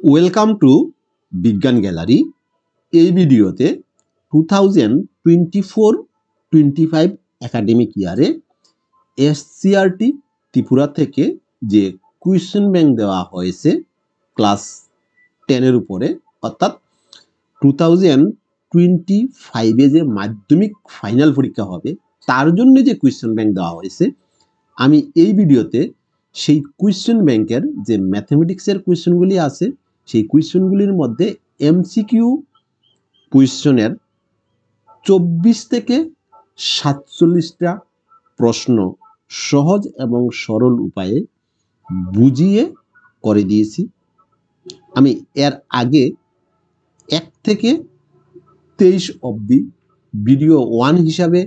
Welcome to বিজ্ঞান gallery. এই ভিডিওতে 2024-25 একাডেমিক ইয়ারে এসসিআরটি ত্রিপুরা থেকে যে কোয়েশ্চেন ব্যাংক দেওয়া হয়েছে ক্লাস 10 উপরে, অর্থাৎ 2025 যে মাধ্যমিক ফাইনাল পরীক্ষা হবে তার জন্য যে কোয়েশ্চেন ব্যাংক দেওয়া হয়েছে, আমি এই ভিডিওতে সেই কোয়েশ্চেন ব্যাংকের যে ম্যাথমেটিক্সের কোয়েশ্চেনগুলি আছে সেই কোয়েশ্চেনগুলির মধ্যে এমসিকিউ কোয়েশ্চেনের 24 থেকে 47টা প্রশ্ন সহজ এবং সরল উপায়ে বুঝিয়ে করে দিয়েছি। আমি এর আগে 1 থেকে 23 অবধি ভিডিও 1 হিসাবে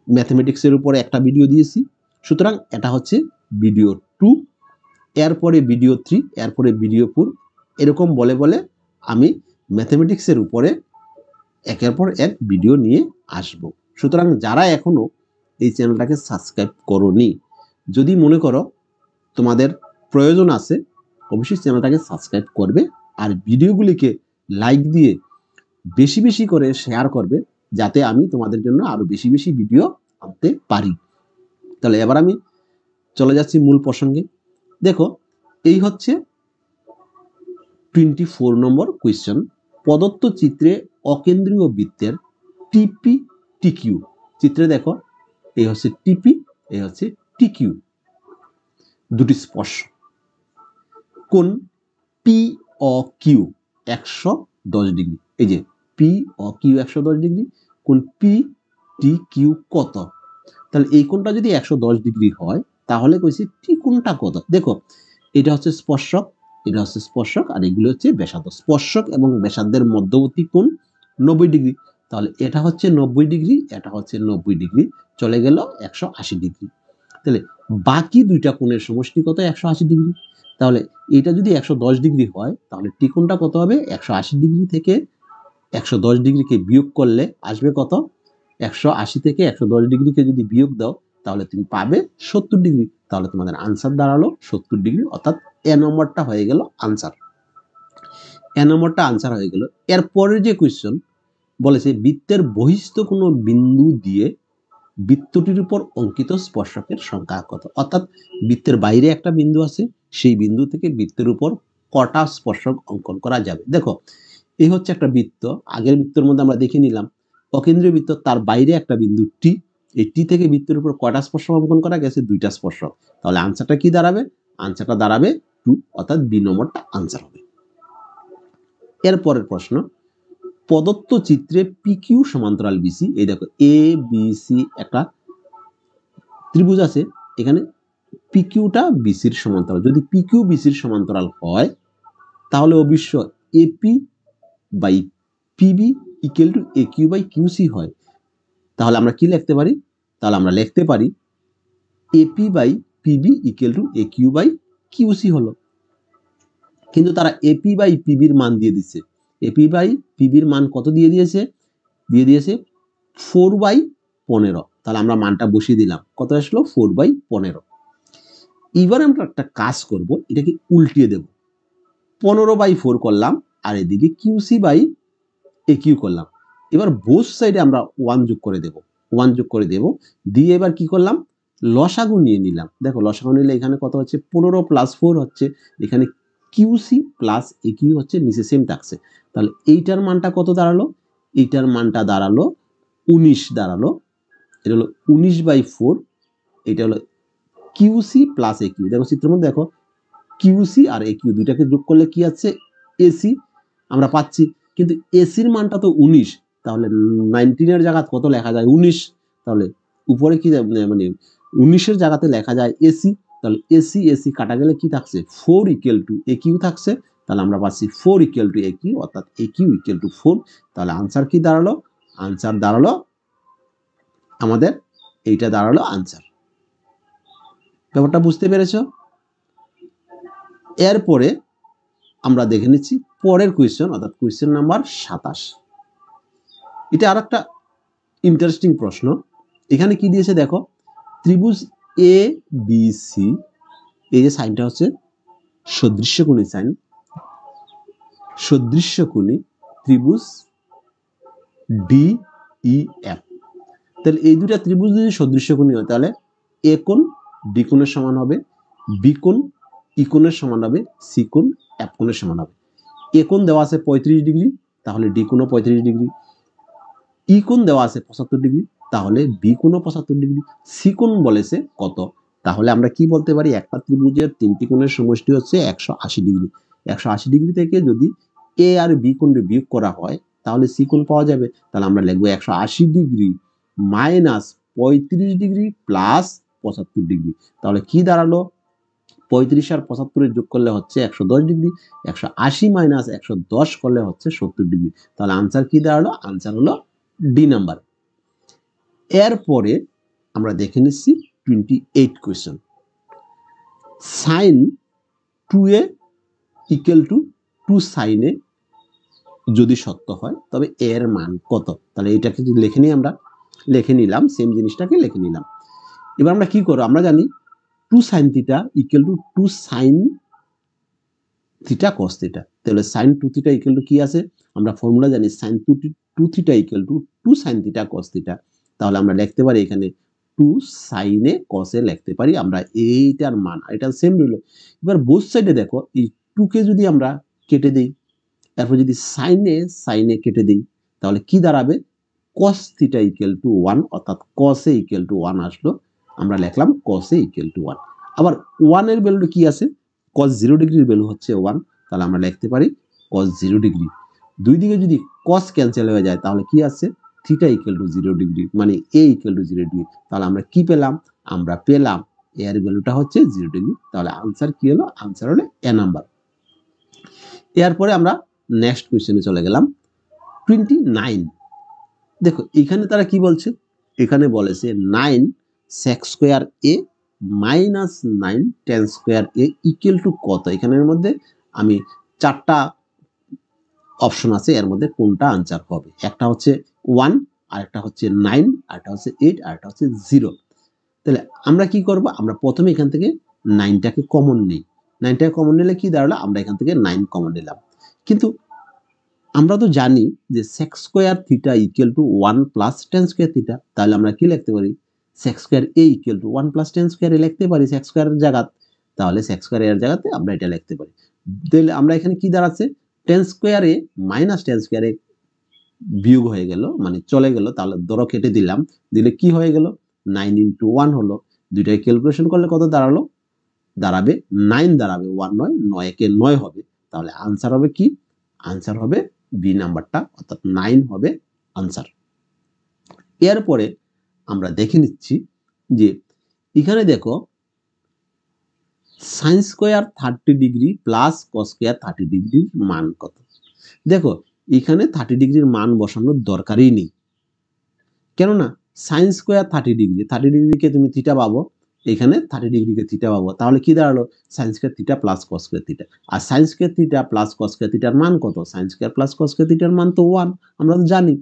ম্যাথমেটিক্সের উপরে একটা ভিডিও দিয়েছি, সুতরাং এটা হচ্ছে ভিডিও 2, এরপরে ভিডিও 3, এরপরে ভিডিও 4, এরকম বলে বলে আমি ম্যাথমেটিক্সের উপরে একের পর এক ভিডিও নিয়ে আসব। সুতরাং যারা এখনো এই চ্যানেলটাকে সাবস্ক্রাইব করোনি, যদি মনে করো তোমাদের প্রয়োজন আছে, অবশ্যই চ্যানেলটাকে সাবস্ক্রাইব করবে আর ভিডিওগুলিকে লাইক দিয়ে বেশি বেশি করে শেয়ার করবে, যাতে আমি তোমাদের জন্য আরো বেশি বেশি ভিডিও আনতে পারি। তাহলে এবার আমি চলে যাচ্ছি মূল প্রসঙ্গে। দেখো, এই হচ্ছে 24 নম্বর কোয়েশ্চেন। প্রদত্ত চিত্রে অকেন্দ্রীয় বৃত্তের টিপি টিকিউ, চিত্রে দেখো এই হচ্ছে টিপি, এই হচ্ছে টিকিউ, দুটি স্পর্শক। কোণ পি ও কিউ 110 ডিগ্রি, এই যে পি ও কিউ 110 ডিগ্রি, কোণ পি টি কিউ কত? তাহলে এই কোণটা যদি 110 ডিগ্রি হয় তাহলে কইছি টি কোণটা কত। দেখো, এটা হচ্ছে স্পর্শক, এটা হচ্ছে স্পর্শক, আর এগুলো হচ্ছে ব্যাসার্ধ। স্পর্শক এবং ব্যাসার্ধের মধ্যবর্তী কোণ 90 ডিগ্রি, তাহলে এটা হচ্ছে 90 ডিগ্রি, এটা হচ্ছে 90 ডিগ্রি, চলে গেল 180 ডিগ্রি। তাহলে বাকি দুইটা কোণের সমষ্টি কত? 180 ডিগ্রি। তাহলে এটা যদি 110 ডিগ্রি হয় তাহলে টি কোণটা কত হবে? 180 ডিগ্রি থেকে 110 ডিগ্রিকে বিয়োগ করলে আসবে কত? 180 থেকে 110 ডিগ্রিকে যদি বিয়োগ দাও তাহলে তুমি পাবে 70 ডিগ্রি। তাহলে তোমাদের আনসার দাঁড়ালো 70 ডিগ্রি, অর্থাৎ এ নম্বরটা হয়ে গেল আনসার। এ নম্বরটা আনসার হয়ে গেল। এর পরের যে কোয়েশ্চন বলেছে, বৃত্তের বহিস্থ কোনো বিন্দু দিয়ে বৃত্তটির উপর অঙ্কিত স্পর্শকের সংখ্যা কত? অর্থাৎ বৃত্তের বাইরে একটা বিন্দু আছে, সেই বিন্দু থেকে বৃত্তের উপর কটা স্পর্শক অঙ্কন করা যাবে। দেখো, এই হচ্ছে একটা বৃত্ত, আগের বৃত্তের মধ্যে আমরা দেখে নিলাম অকেন্দ্রীয় বৃত্ত, তার বাইরে একটা বিন্দু টি, এই টি থেকে বৃত্তের উপর কটা স্পর্শক অঙ্কন করা গেছে? 2টা স্পর্শক। তাহলে আনসারটা কি দাঁড়াবে? আনসারটা দাঁড়াবে 2, অর্থাৎ বি নম্বরটা আনসার হবে। এরপরের প্রশ্ন, প্রদত্ত চিত্রে পিকিউ সমান্তরাল বিসি, এই দেখো এ বি সি একটা ত্রিভুজ আছে, এখানে পিকিউটা বিসির সমান্তরাল। যদি পিকিউ বিসির সমান্তরাল হয় তাহলে অবশ্য AP by PB equal to A Q by QC হয়। তাহলে আমরা কি লিখতে পারি? তাহলে আমরা লিখতে পারি AP by PB equal to A Q by QC হলো। কিন্তু তারা এপি বাই পিবির মান দিয়ে দিচ্ছে। এপি বাই পিবির মান কত দিয়ে দিয়েছে? দিয়ে দিয়েছে 4/15। তাহলে আমরা মানটা বসিয়ে দিলাম, কত আসলো? 4/15। এবার আমরা একটা কাজ করব, এটাকে উল্টিয়ে দেব, 15/4 করলাম আর এদিকে কিউসি বাই এ কিউ করলাম। এবার বোথ সাইডে আমরা 1 যোগ করে দেব, 1 যোগ করে দেব, দিয়ে এবার কি করলাম? লসাগু নিয়ে নিলাম। দেখো লসাগু নিলে এখানে কত হচ্ছে? 15 + 4 হচ্ছে, এখানে কিউসি প্লাস এ কিউ হচ্ছে, নিচে সেম থাকছে। তাহলে এইটার মানটা কত দাঁড়ালো? এইটার মানটা দাঁড়ালো 19 দাঁড়ালো। এটা হলো 19/4, এটা হলো কিউসি প্লাস এ কিউ। দেখো চিত্রের মধ্যে দেখো কিউসি আর এ কিউ দুইটাকে যোগ করলে কি আছে? এসি আমরা পাচ্ছি, কিন্তু এসির মানটা তো 19, তাহলে 19 এর জায়গায় কত লেখা যায়? 19। তাহলে উপরে কি মানে 19 এর জায়গাতে লেখা যায় এসি, তাহলে এসি এসি কাটা গেলে কি থাকছে? 4 ইকুয়াল টু এ কিউ থাকছে। তাহলে আমরা পাচ্ছি 4 ইকুয়াল টু এ কিউ, অর্থাৎ এ কিউ ইকুয়াল টু 4। তাহলে আনসার কি দাঁড়ালো? আনসার দাঁড়ালো আমাদের এইটা দাঁড়ালো আনসার। ব্যাপারটা বুঝতে পেরেছো? এরপরে আমরা দেখে নিচ্ছি পরের কোয়েশ্চেন, অর্থাৎ কোয়েশ্চেন নাম্বার 27। এটা আর একটা ইন্টারেস্টিং প্রশ্ন। এখানে কি দিয়েছে দেখো, ত্রিভুজ এ বি সি, এই যে সাইনটা হচ্ছে সদৃশ্য কোণের সাইন, সদৃশ্যকোণী ত্রিভুজ DEF। তাহলে এই দুটা ত্রিভুজ যদি সদৃশ্যকোণী হয় তাহলে এ কোণ ডি কোণের সমান হবে, বি কোণ ই কোণের সমান হবে, সি কোণ এফ কোণের সমান হবে। এ কোণ দেওয়া আছে 35 ডিগ্রি, তাহলে ডি কোণও 35 ডিগ্রি। ই কোণ দেওয়া আছে 75 ডিগ্রি, তাহলে বি কোণও 75 ডিগ্রি। সি কোণ বলেছে কত, তাহলে আমরা কি বলতে পারি, একটা ত্রিভুজের তিনটি কোণের সমষ্টি হচ্ছে 180 ডিগ্রি। 180 ডিগ্রি থেকে যদি এ আর বি কোণকে বিয়োগ করা হয় তাহলে সি কোণ পাওয়া যাবে। তাহলে আমরা লিখবো 180 degree minus 35 degree plus 75 degree. তাহলে কি দাঁড়ালো, 35 আর 75 যোগ করলে হচ্ছে 110 ডিগ্রি, 180 মাইনাস 110 করলে হচ্ছে 70 ডিগ্রি। তাহলে আনসার কি দাঁড়ালো, আনসার হলো ডি নাম্বার। এরপরে আমরা দেখে নিচ্ছি 28 question. Sine 2a equal to 2 sine a যদি সত্য হয় তবে এর মান কত। তাহলে এটাকে যদি লিখে নিই, আমরা লিখে নিলাম, সেম জিনিসটাকে লিখে নিলাম। এবার আমরা কি করব, আমরা জানি 2 sine theta equal to 2 sine theta cos theta. তাহলে সাইন 2 থিটা ইকুয়াল টু কি আছে, আমরা ফর্মুলা জানি, sine 2 theta equal to 2 sine theta cos theta. তাহলে আমরা লিখতে পারি এখানে 2 সাইন এ কস এ লিখতে পারি আমরা, এইটার মান এটা সেম রইল। এবার বোথ সাইডে দেখো, এই 2 কে যদি আমরা কেটে দেই, তারপর যদি সাইন এ কেটে দেই, তাহলে কি দাঁড়াবে, কস থিটা ইকুয়াল টু 1, অর্থাৎ কস এ ইকুয়াল টু 1 আসলো। আমরা লিখলাম কস এ ইকুয়াল টু 1। আবার 1 এর ভ্যালুটা কি আছে, cos 0 ডিগ্রির ভ্যালু হচ্ছে 1, তাহলে আমরা লিখতে পারি cos 0 ডিগ্রি। দুই দিকে যদি cos ক্যান্সেল হয়ে যায় তাহলে কি আছে, থিটা ইকুয়াল টু 0 ডিগ্রি, মানে a ইকুয়াল টু 0 ডিগ্রি। তাহলে আমরা কি পেলাম, আমরা পেলাম a এর ভ্যালুটা হচ্ছে 0 ডিগ্রি। তাহলে আনসার কি হলো, আনসার হলো এ নাম্বার। এরপরে আমরা নেক্সট কোশ্চেনে চলে গেলাম 29। দেখো এখানে তারা কি বলছে, এখানে বলেছে 9 sec square a minus 9 tan square a equal to কত। এখানের মধ্যে আমি 4টা অপশন আছে, এর মধ্যে কোনটা আনসার হবে, একটা হচ্ছে 1, আরেকটা হচ্ছে 9, আরেকটা হচ্ছে 8, আরেকটা হচ্ছে 0। তাহলে আমরা কি করব, আমরা প্রথমে এখান থেকে 9টাকে কমন নেই। 9টাকে কমন নিলে কি দাঁড়ালো, আমরা এখান থেকে 9 কমন নিলাম। কিন্তু আমরা তো জানি যে sec square theta equal to 1 plus tan square theta. তাহলে আমরা কি লিখতে পারি, sec square a equal to 1 plus tan square a লিখতে পারি sec স্কয়ারের জায়গাতে। তাহলে sec স্কয়ার এর জায়গাতে আমরা এটা লিখতে পারি। তাহলে আমরা এখানে কি দাঁড়াচ্ছে, tan square a minus tan square a বিয়োগ হয়ে গেল, মানে চলে গেল। তাহলে ধরো কেটে দিলাম, দিলে কি হয়ে গেল, 9 ইনটু 1 হলো। দুইটাই ক্যালকুলেশন করলে কত দাঁড়ালো, দাঁড়াবে 9 দাঁড়াবে, 1 নয়, 9 কে 9 হবে। তাহলে আনসার হবে কি, আনসার হবে বি নাম্বারটা, অর্থাৎ 9 হবে আনসার। এরপরে আমরা দেখে নিচ্ছি যে এখানে দেখো sine square 30 degree plus cos square 30 ডিগ্রির মান কত। দেখো এখানে 30 ডিগ্রির মান বসানোর দরকারই নেই, কেননা সাইন স্কয়ার 30 ডিগ্রি, 30 ডিগ্রিকে তুমি থিটা পাবো, এখানে 30 ডিগ্রিকে থিটা পাবো। তাহলে কি দাঁড়ালো, sine square theta plus cos square theta. আর sine square theta plus cos square থিটার মান কত, sine square plus cos square থিটার মান তো 1, আমরা তো জানি।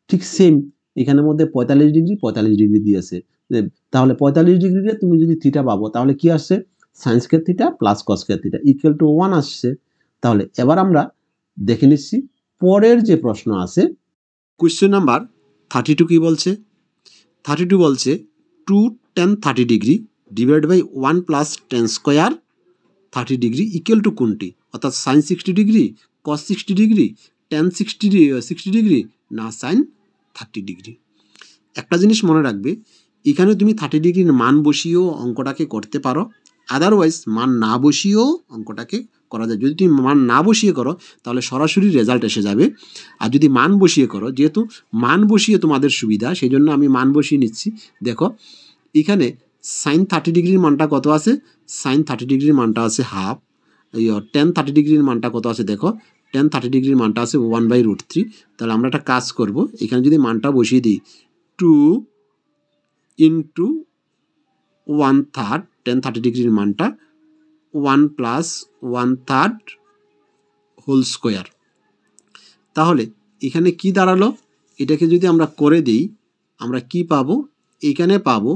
ঠিক সেম এখানের মধ্যে 45 ডিগ্রি 45 ডিগ্রি দিয়েছে, তাহলে 45 ডিগ্রিতে তুমি যদি থিটা পাবো তাহলে কি আসছে, sign square theta plus cos square theta equal to 1 আসছে। তাহলে এবার আমরা দেখে নিচ্ছি পরের যে প্রশ্ন আছে, কোশ্চেন নাম্বার 32 কি বলছে। 32 বলছে 2 tan 30 degree divide by 1 plus tan square 30 degree equal to কোনটি, অর্থাৎ sine 60 degree, cos 60 degree, tan 60 degree, না সাইন 30 ডিগ্রি। একটা জিনিস মনে রাখবে, এখানে তুমি 30 ডিগ্রির মান বসিয়েও অঙ্কটাকে করতে পারো, আদারওয়াইজ মান না বসিয়েও অঙ্কটাকে করা যায়। যদি তুমি মান না বসিয়ে করো তাহলে সরাসরি রেজাল্ট এসে যাবে, আর যদি মান বসিয়ে করো, যেহেতু মান বসিয়ে তোমাদের সুবিধা সেই জন্য আমি মান বসিয়ে নিচ্ছি। দেখো এখানে সাইন 30 ডিগ্রির মানটা কত আছে, সাইন 30 ডিগ্রির মানটা আছে হাফ, tan 30 ডিগ্রির মানটা কত আছে, দেখো tan 30 ডিগ্রির মানটা আছে 1/√3। তাহলে আমরা একটা কাজ করব, এখানে যদি মানটা বসিয়ে দিই 2 ইন্টু 1/3, tan 30 ডিগ্রির মানটা 1 প্লাস 1/3 হোল স্কোয়ার। তাহলে এখানে কি দাঁড়ালো, এটাকে যদি আমরা করে দিই আমরা কি পাবো, এখানে পাবো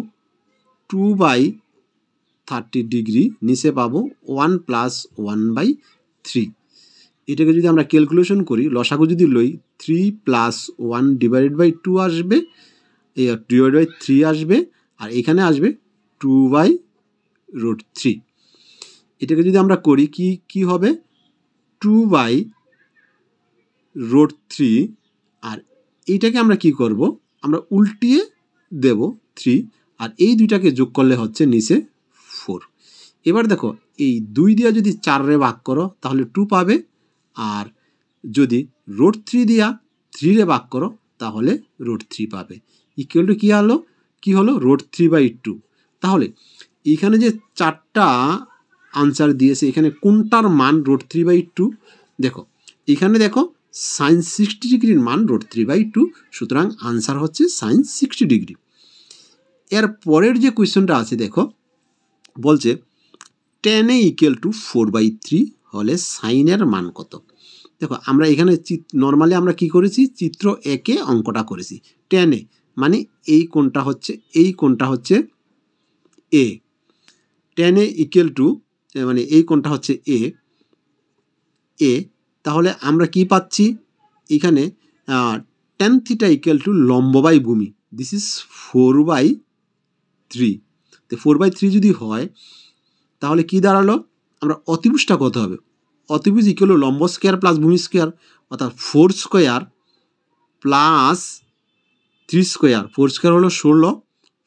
2/30 ডিগ্রি, নিচে পাবো 1 প্লাস 1/3। এটাকে যদি আমরা ক্যালকুলেশন করি, লসাগু যদি লই, 3 + 1 ডিভাইডেড বাই 2 আসবে, ডিভাইড বাই 3 আসবে, আর এখানে আসবে 2/√3। এটাকে যদি আমরা করি কি হবে, 2/√3, আর এইটাকে আমরা কি করব, আমরা উল্টিয়ে দেব 3, আর এই দুইটাকে যোগ করলে হচ্ছে নিচে 4। এবার দেখো, এই 2 দিয়ে যদি 4 রে ভাগ করো তাহলে 2 পাবে, আর যদি √3 দিয়া 3 রে ভাগ করো তাহলে √3 পাবে। ইকুয়াল টু কি হলো √3/2। তাহলে এখানে যে 4টা আনসার দিয়েছে, এখানে কোনটার মান √3/2? দেখো এখানে দেখো sin 60 ডিগ্রির মান √3/2, সুতরাং আনসার হচ্ছে sin 60 ডিগ্রি। এর পরের যে কোয়েশ্চনটা আছে দেখো, বলছে tan a = 4/3 হলে sin এর মান কত? দেখো আমরা এখানে নর্মালি আমরা কি করেছি, চিত্র একে অঙ্কটা করেছি। tan a মানে এই কোণটা হচ্ছে a, tan a = মানে এই কোণটা হচ্ছে a। তাহলে আমরা কি পাচ্ছি এখানে, tan θ = লম্ব বাই ভূমি, দিস ইজ 4/3। তো 4/3 যদি হয় তাহলে কি দাঁড়ালো, আমরা অতিভুজটা কত হবে, অতিভুজ = লম্ব স্কয়ার প্লাস ভূমি স্কয়ার, অর্থাৎ 4 স্কয়ার প্লাস 3 স্কয়ার। 4 স্কয়ার হলো 16,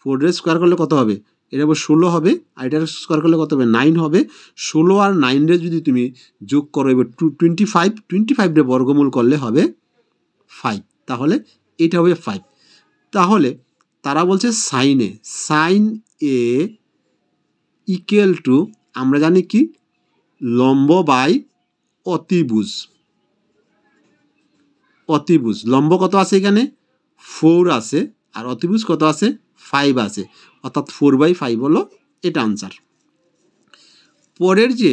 4 এর স্কয়ার করলে কত হবে, এটা 16 হবে, আর এটার স্কয়ার করলে কত হবে, 9 হবে। 16 আর 9 রে যদি তুমি যোগ করো, এবার 25 রে বর্গমূল করলে হবে 5, তাহলে এটা হবে 5। তাহলে তারা বলছে sin a = আমরা জানি কি, লম্ব বাই অতিভুজ। লম্ব কত আছে এখানে, 4 আছে, আর অতিভুজ কত আছে, 5 আছে, অর্থাৎ 4/5 হলো এটা আনসার। পরের যে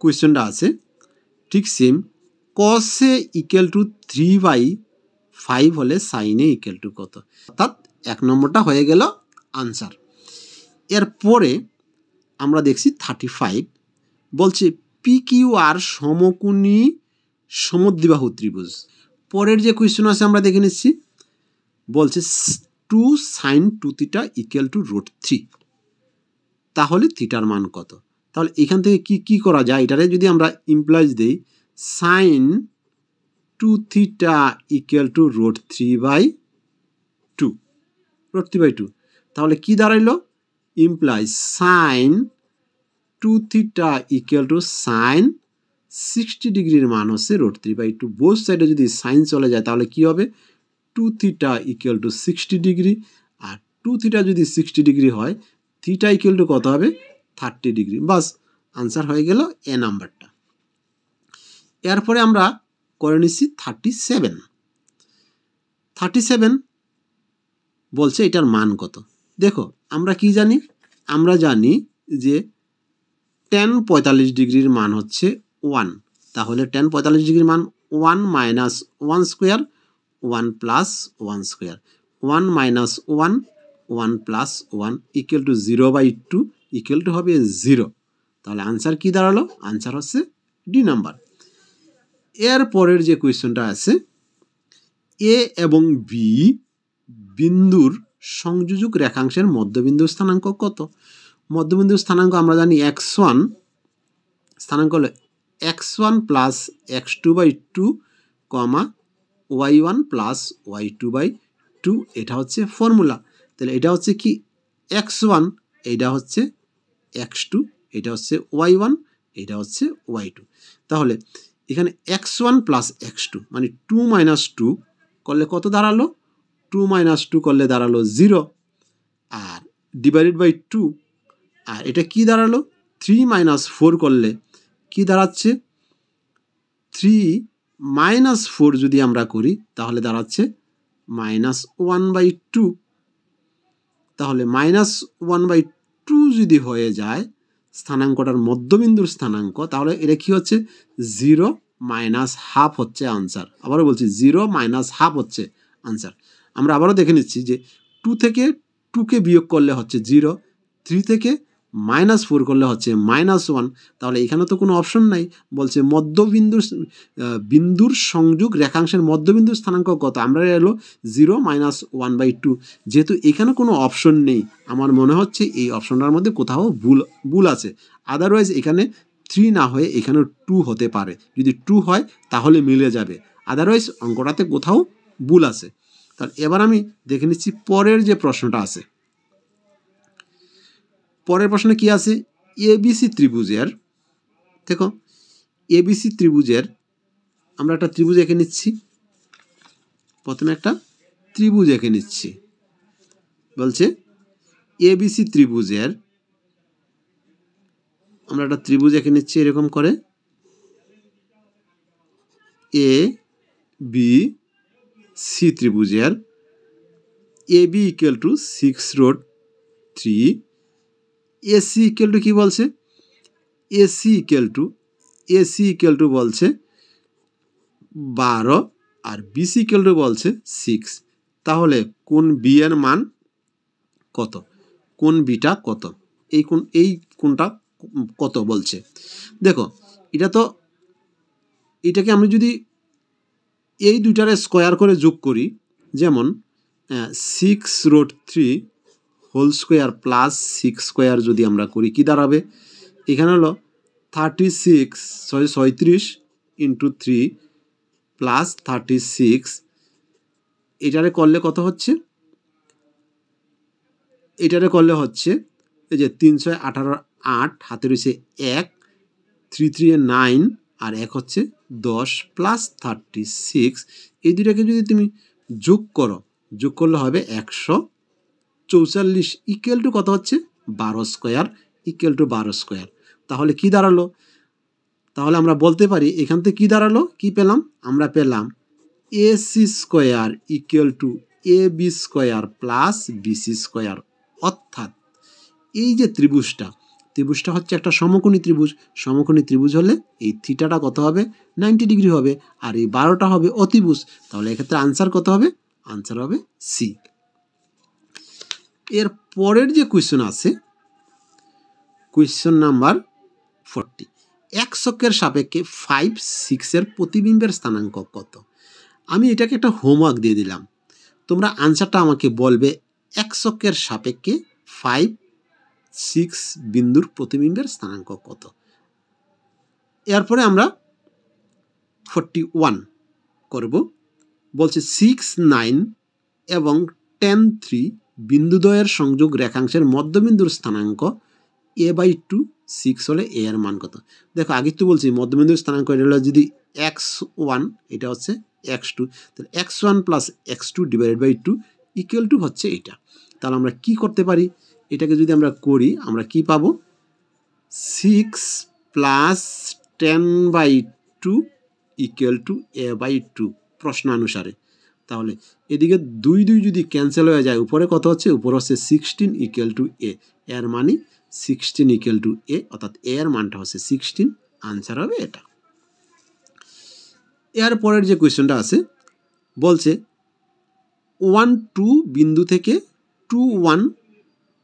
কোয়েশ্চনটা আছে ঠিক সেম, cos a = 3/5 হলে sin a = কত? অর্থাৎ 1 নম্বরটা হয়ে গেল আনসার। এরপরে আমরা দেখছি 35, বলছে PQR সমকোণী সমদ্বিবাহু ত্রিভুজ। পরের যে কোয়েশ্চন আছে আমরা দেখে নিচ্ছি, বলছে 2 sin 2θ = √3, তাহলে থিটার মান কত? তাহলে এখান থেকে কি করা যায়, এটারে যদি আমরা ইমপ্লাইজ দেই, sin 2θ = √3/2, তাহলে কি দাঁড়াইলো, ইমপ্লাইজ sin 2θ = sin 60 ডিগ্রির মান হচ্ছে √3/2। বোথ সাইডে যদি সাইন চলে যায় তাহলে কি হবে, 2θ = 60 ডিগ্রি, আর 2θ যদি 60 ডিগ্রি হয়, θ = কত হবে, 30 ডিগ্রি। বাস আনসার হয়ে গেল এ নাম্বারটা। এরপরে আমরা করে নিচ্ছি 37 বলছে এটার মান কত। দেখো আমরা কি জানি, আমরা জানি যে tan 45 ডিগ্রির মান হচ্ছে 1, তাহলে tan 45 ডিগ্রির মান 1 - 1 স্কয়ার 1 + 1 স্কয়ার, 1 - 1 1 + 1 = 0/2 = হবে 0। তাহলে আনসার কি দাঁড়ালো, আনসার হচ্ছে ডি নাম্বার। এর পরের যে কোয়েশ্চনটা আছে, এ এবং বি বিন্দুর সংযোজক রেখাংশের মধ্যবিন্দুর স্থানাঙ্ক কত? মধ্যবিন্দুর স্থানাঙ্ক আমরা জানি x1, স্থানাঙ্ক হলো x1 + x2/2, y1 + y2/2, এটা হচ্ছে ফর্মুলা। তাহলে এটা হচ্ছে কি x1, এটা হচ্ছে x2, এটা হচ্ছে y1, এটা হচ্ছে y2। তাহলে এখানে x1 + x2 মানে 2 - 2 করলে কত দাঁড়ালো, 2 - 2 করলে দাঁড়ালো 0, আর ডিভাইডেড বাই 2, আর এটা কি দাঁড়ালো, 3 - 4 করলে কি দাঁড়াচ্ছে, 3 - 4 যদি আমরা করি তাহলে দাঁড়াচ্ছে -1/2। তাহলে -1/2 যদি হয়ে যায় স্থানাঙ্কটার মধ্যবিন্দুর স্থানাঙ্ক, তাহলে এটা কি হচ্ছে, 0 - হাফ হচ্ছে আনসার। আবারও বলছি 0 - হাফ হচ্ছে আনসার। আমরা আবারও দেখে নিচ্ছি যে 2 থেকে 2কে বিয়োগ করলে হচ্ছে 0, 3 থেকে -4 করলে হচ্ছে -1। তাহলে এখানে তো কোনো অপশন নাই, বলছে বিন্দুর সংযোগ রেখাংশের মধ্যবিন্দুর স্থানাঙ্ক কত? আমরা এলো 0 -1/2। যেহেতু এখানে কোনো অপশন নেই, আমার মনে হচ্ছে এই অপশনটার মধ্যে কোথাও ভুল আছে। আদারওয়াইজ এখানে 3 না হয়ে এখানে 2 হতে পারে। যদি 2 হয় তাহলে মিলে যাবে, আদারওয়াইজ অঙ্কটাতে কোথাও ভুল আছে। তাহলে এবার আমি দেখে নিচ্ছি পরের যে প্রশ্নটা আছে। পরের প্রশ্নে কি আছে? এবিসি ত্রিভুজের, দেখো এবিসি ত্রিভুজের আমরা একটা ত্রিভুজ এঁকে নিচ্ছি। প্রথমে একটা ত্রিভুজ এঁকে নিচ্ছি। বলছে এবিসি ত্রিভুজের, আমরা একটা ত্রিভুজ এঁকে নিচ্ছি এরকম করে, এ বি সি ত্রিভুজের AB = 6√3, AC = কি বলছে? AC বলছে 12 আর BC বলছে 6। তাহলে কোন বি এর মান কত? কোন বিটা কত? এই কোনটা কত বলছে। দেখো এটাকে আমি যদি এই দুইটার স্কোয়ার করে যোগ করি, যেমন 6√3 হোল স্কোয়ার প্লাস 6 স্কোয়ার যদি আমরা করি, কি দাঁড়াবে? এখানে হলো 36 ইন্টু 3 প্লাস 36। এটারে করলে কত হচ্ছে? এটারে করলে হচ্ছে এই যে 318 8 হাতে রয়েছে 1, 3 3 9 আর 1 হচ্ছে 10 প্লাস 36। এই দুটাকে যদি তুমি যোগ করো, যোগ করলে হবে 144 ইকুয়াল টু কত হচ্ছে? 12 স্কোয়ার ইকুয়াল টু 12 স্কোয়ার। তাহলে কি দাঁড়ালো? তাহলে আমরা বলতে পারি এখান থেকে কি দাঁড়ালো, কি পেলাম? আমরা পেলাম AC square equal two AB square plus BC square. অর্থাৎ এই যে ত্রিভুজটা হচ্ছে একটা সমকোণী ত্রিভুজ। সমকোণী ত্রিভুজ হলে এই থিটাটা কত হবে? 90 ডিগ্রি হবে, আর এই 12টা হবে অতিভুজ। তাহলে এক্ষেত্রে আনসার কত হবে? আনসার হবে সি। এর পরের যে কোয়েশ্চন আছে, কোয়েশ্চন নাম্বার 40, এক্স অক্ষের সাপেক্ষে 5, 6 এর প্রতিবিম্বের স্থানাঙ্ক কত? আমি এটাকে একটা হোমওয়ার্ক দিয়ে দিলাম, তোমরা আনসারটা আমাকে বলবে এক্স অক্ষের সাপেক্ষে 5, 6 বিন্দুর প্রতিবিম্বের স্থানাঙ্ক কত। এরপরে আমরা 41 করব। বলছে 6, 9 এবং 10, 3 বিন্দুদ্বয়ের সংযোগ রেখাংশের মধ্যবিন্দুর স্থানাঙ্ক a/2, 6 হলে a এর মান কত? দেখো আগে তো বলছি মধ্যবিন্দুর স্থানাঙ্ক এটা হলো যদি x1, এটা হচ্ছে x2, তাহলে x1 plus x2 divided by 2 equal to হচ্ছে এটা। তাহলে আমরা কি করতে পারি? এটাকে যদি আমরা করি আমরা কি পাবো? 6 প্লাস 10/2 ইকুয়াল টু a/2 প্রশ্নানুসারে। তাহলে এদিকে 2 2 যদি ক্যান্সেল হয়ে যায়, উপরে কত হচ্ছে? উপরে হচ্ছে 16 ইকুয়াল টু a। এর মানে 16 ইকুয়াল টু a, অর্থাৎ a এর মানটা হচ্ছে 16। আনসার হবে এটা। এর পরের যে কোয়েশ্চনটা আছে বলছে 1, 2 বিন্দু থেকে 2, 1,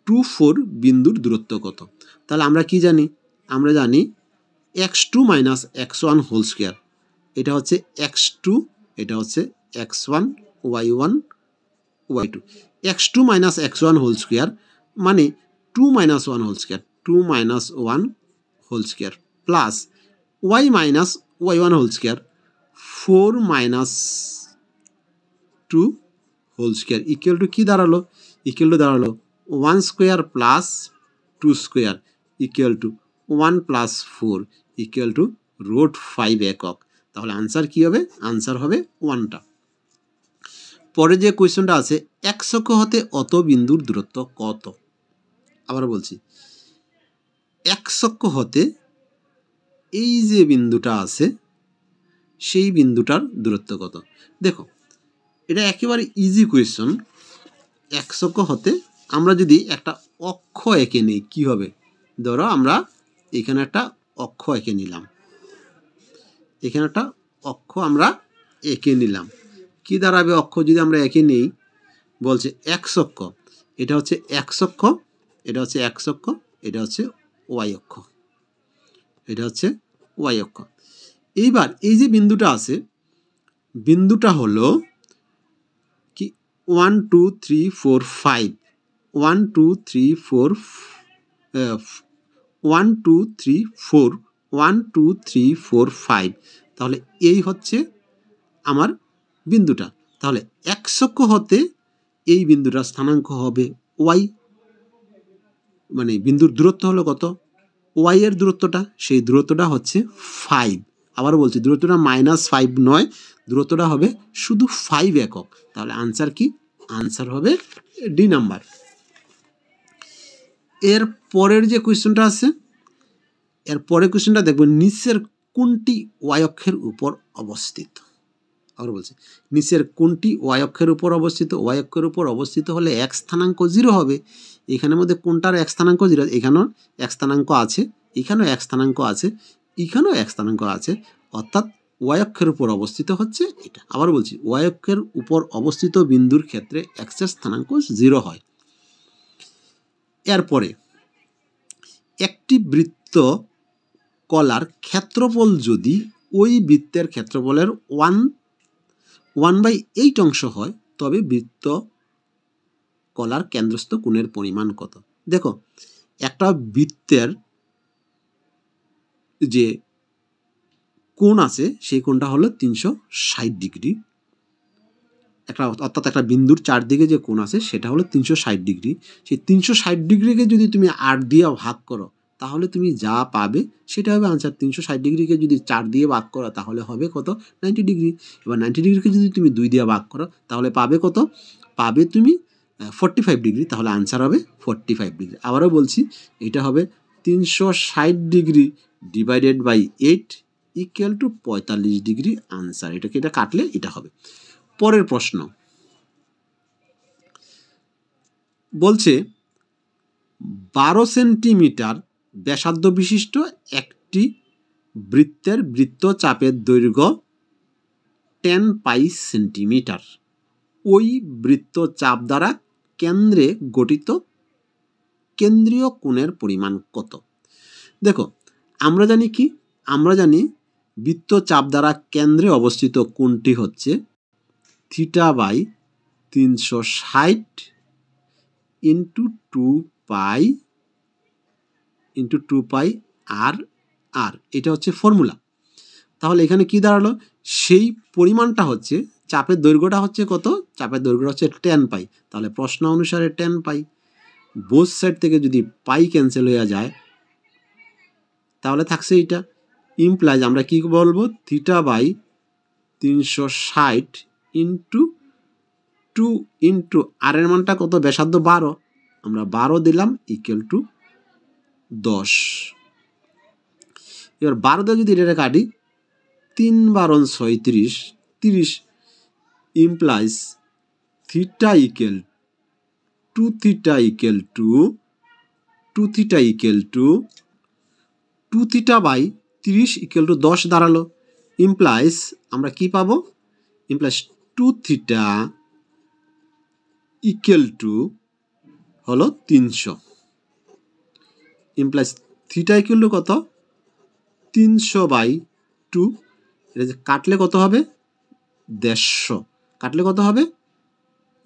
2, 4 বিন্দুর দূরত্ব কত? তাহলে আমরা কি জানি? আমরা জানি x2 minus x1 whole square. এটা হচ্ছে x2, এটা হচ্ছে x1, y1, y2। x2 minus x1 whole square মানে 2 minus 1 whole square, 2 minus 1 whole square plus y minus y1 whole square, 4 minus 2 whole square equal to কি দাঁড়ালো? Equal to দাঁড়ালো 1 square plus 2 square equal to 1 plus 4 equal to √5 একক। তাহলে answer কি হবে? Answer হবে 1টা। পরে যে কোয়েশ্চনটা আছে, এক্স অক্ষ হতে অত বিন্দুর দূরত্ব কত? আবার বলছি, এক্স অক্ষ হতে এই যে বিন্দুটা আছে সেই বিন্দুটার দূরত্ব কত? দেখো এটা একেবারে ইজি কোয়েশ্চন। এক্স অক্ষ হতে আমরা যদি একটা অক্ষ এঁকে নিই কি হবে? ধরো আমরা এখানে একটা অক্ষ এঁকে নিলাম, এখানে একটা অক্ষ আমরা এঁকে নিলাম। কি দাঁড়াবে অক্ষ যদি আমরা এঁকে নিই? বলছে এক্স অক্ষ, এটা হচ্ছে এক্স অক্ষ, এটা হচ্ছে এক্স অক্ষ, এটা হচ্ছে ওয়াই অক্ষ, এটা হচ্ছে ওয়াই অক্ষ। এইবার এই যে বিন্দুটা আছে, বিন্দুটা হলো কি 1 2 3 4 5, 1 2 3 4 1 2 3 4 1 2 3 4 5। তাহলে এই হচ্ছে আমার বিন্দুটা। তাহলে এক্স অক্ষ হতে এই বিন্দুটার স্থানাঙ্ক হবে ওয়াই, মানে বিন্দুর দূরত্ব হলো কত, ওয়াই এর দূরত্বটা, সেই দূরত্বটা হচ্ছে 5। আবার বলছি দূরত্বটা -5 নয়, দূরত্বটা হবে শুধু 5 একক। তাহলে আনসার কি, আনসার হবে ডি নাম্বার। এর পরের যে কোয়েশ্চেনটা আছে, এর পরের কোয়েশ্চেনটা দেখব, নিচের কোনটি ওয়াই অক্ষের উপর অবস্থিত। আবার বলছি নিচের কোনটি ওয়াই অক্ষের উপর অবস্থিত। ওয়াই অক্ষের উপর অবস্থিত হলে এক স্থানাঙ্ক 0 হবে। এখানের মধ্যে কোনটার এক স্থানাঙ্ক 0, এখানেও এক স্থানাঙ্ক আছে, এখানেও এক স্থানাঙ্ক আছে, এখানেও এক স্থানাঙ্ক আছে, অর্থাৎ ওয়াই অক্ষের উপর অবস্থিত হচ্ছে এটা। আবার বলছি ওয়াই অক্ষের উপর অবস্থিত বিন্দুর ক্ষেত্রে এক্সের স্থানাঙ্ক 0 হয়। এরপরে একটি বৃত্ত কলার ক্ষেত্রফল যদি ওই বৃত্তের ক্ষেত্রফলের 1/8 অংশ হয়, তবে বৃত্ত কলার কেন্দ্রস্থ কোণের পরিমাণ কত। দেখো একটা বৃত্তের যে কোণ আছে সেই কোণটা হলো 360 ডিগ্রি, অর্থাৎ একটা বিন্দুর চারদিকে যে কোণ আছে সেটা হলো 360 ডিগ্রি। সেই 360 ডিগ্রিকে যদি তুমি 8 দিয়ে ভাগ করো তাহলে তুমি যা পাবে সেটা হবে আনসার। 360 ডিগ্রিকে যদি 4 দিয়ে ভাগ করো তাহলে হবে কত, 90 ডিগ্রি। এবার 90 ডিগ্রিকে যদি তুমি 2 দিয়ে ভাগ করো তাহলে পাবে কত, পাবে তুমি 45 ডিগ্রি। তাহলে আনসার হবে 45 ডিগ্রি। আবারও বলছি এটা হবে 360 degree divided by 8 equal to 45 degree answer. এটাকে এটা কাটলে এটা হবে। পরের প্রশ্ন বলছে 12 সেন্টিমিটার ব্যাসার্ধ বিশিষ্ট একটি বৃত্তের বৃত্তচাপের দৈর্ঘ্য 10 পাই সেন্টিমিটার। ওই বৃত্তচাপ দ্বারা কেন্দ্রে গঠিত কেন্দ্রীয় কোণের পরিমাণ কত। দেখো আমরা জানি কি, আমরা জানি বৃত্তচাপ দ্বারা কেন্দ্রে অবস্থিত কোণটি হচ্ছে θ/360 ইন্টু 2 পাই আর আর, এটা হচ্ছে ফর্মুলা। তাহলে এখানে কি দাঁড়ালো, সেই পরিমাণটা হচ্ছে, চাপের দৈর্ঘ্যটা হচ্ছে কত, চাপের দৈর্ঘ্যটা হচ্ছে 10 পাই। তাহলে প্রশ্ন অনুসারে 10 পাই, বোথ সাইড থেকে যদি পাই ক্যান্সেল হয়ে যায় তাহলে থাকছে এইটা, ইমপ্লাইজ আমরা কি বলবো, θ/360 ইন্টু 2 ইন্টু আর এর মানটা কত, ব্যাসার্ধ 12, আমরা 12 দিলাম ইকুয়াল টু 10। এবার 12 দিয়ে যদি এটা কাটি 3 12 36, 30 implies theta equal 2 theta equal to 2 theta equal to 2 theta by 30 equal to 10 দাঁড়ালো। ইমপ্লাইজ আমরা কি পাবো, ইমপ্লাইজ 2 থিটা ইকুয়াল টু হলো 300, ইমপ্লাইজ থিটা ইকুয়াল টু কত, 300/2। এটা যে কাটলে কত হবে, 150, কাটলে কত হবে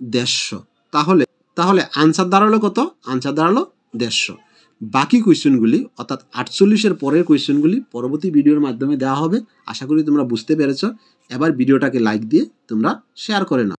150। তাহলে আনসার দাঁড়ালো কত, আনসার দাঁড়ালো 150। বাকি কোয়েশ্চেনগুলি অর্থাৎ 48-এর পরের কোয়েশ্চেনগুলি পরবর্তী ভিডিওর মাধ্যমে দেওয়া হবে। আশা করি তোমরা বুঝতে পেরেছ। এবার ভিডিওটাকে লাইক দিয়ে তোমরা শেয়ার করে নাও।